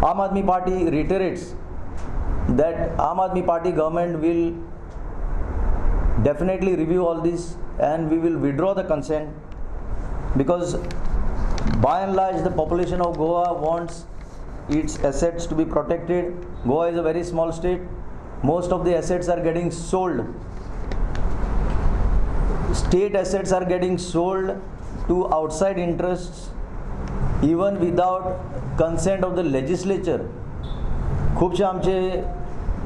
Aam Aadmi Party reiterates that Aam Aadmi Party government will definitely review all this and we will withdraw the consent, because by and large the population of Goa wants its assets to be protected. Goa is a very small state. Most of the assets are getting sold. State assets are getting sold to outside interests even without consent of the legislature. खूपशे आमचे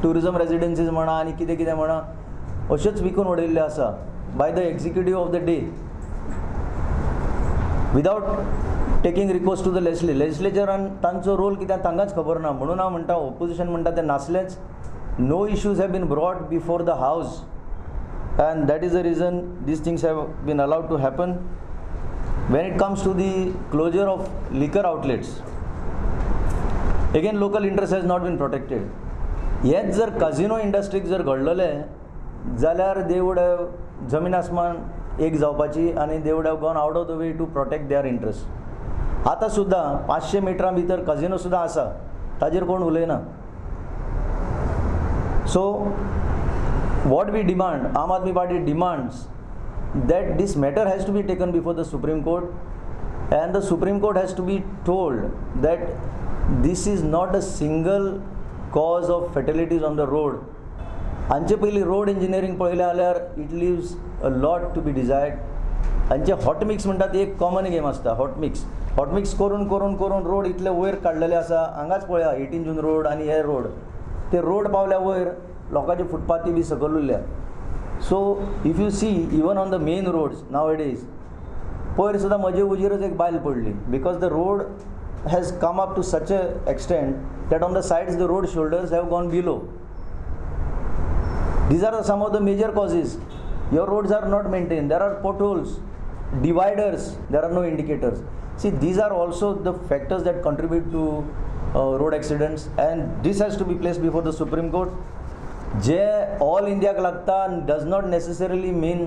tourism रेजिडेन्सीज म्हणा आणि कितें कितें म्हणा अशेंच विकून उडयल्ले आसा by the executive of the day without taking request to the लेजिस्लेचरान तांचो रोल कित्याक तांकांच खबर ना. म्हणून हांव म्हणटा ऑपोजिशन म्हणटा तें नासलेंच. No issues have been brought before the house and that is the reason these things have been allowed to happen. When it comes to the closure of liquor outlets, again local interest has not been protected. Yet जर casino industry जर घडलेले जाल्यार they would have जमीन आसमान एक जावपाची आणि they would have gone out of the way to protect their interest. आता सुद्धा 500 मिटरां भितर casino सुद्धा आसा, ताजेर कोण उलयना. So what we demand, Aam Aadmi Party demands that this matter has to be taken before the Supreme Court, and the Supreme Court has to be told that this is not a single cause of fatalities on the road. हांचे पयलीं road engineering पळयलें जाल्यार it leaves a lot to be desired. हांचे hot mix म्हणटात एक common game आसता. Hot mix करून करून करून रोड इतले वयर काडलेले आसा. हांगाच पळया 18 जून रोड आनी हे रोड, ते रोड पावल्या वयर लोकांचे फुटपाथी बी सकयल उरल्या. So if you see even on the main roads nowadays पयर सुद्दां म्हजे उजेरच एक बायल पडली, because the road has come up to such a extent that on the sides the road shoulders have gone below. These are some of the major causes. Your roads are not maintained. There are potholes, dividers, there are no indicators. See, these are also the factors that contribute to road accidents, and this has to be placed before the Supreme Court. J all India लागता does not necessarily mean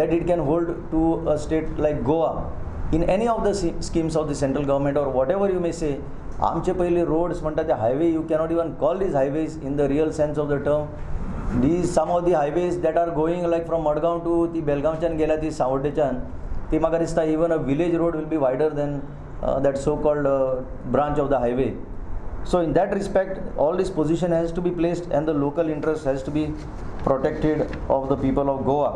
that it can hold to a state like Goa in any of the schemes of the central government or whatever you may say. आमचे पहिले roads म्हणटा ते highway, you cannot even call these highways in the real sense of the term. These some of the highways that are going like from Madgaon to ती बेलगांवच्यान गेल्या ती सावड्डेच्यान ती म्हाका दिसता even a village road will be wider than that so called branch of the highway. So in that respect, all this position has to be placed and the local interest has to be protected of the people of Goa.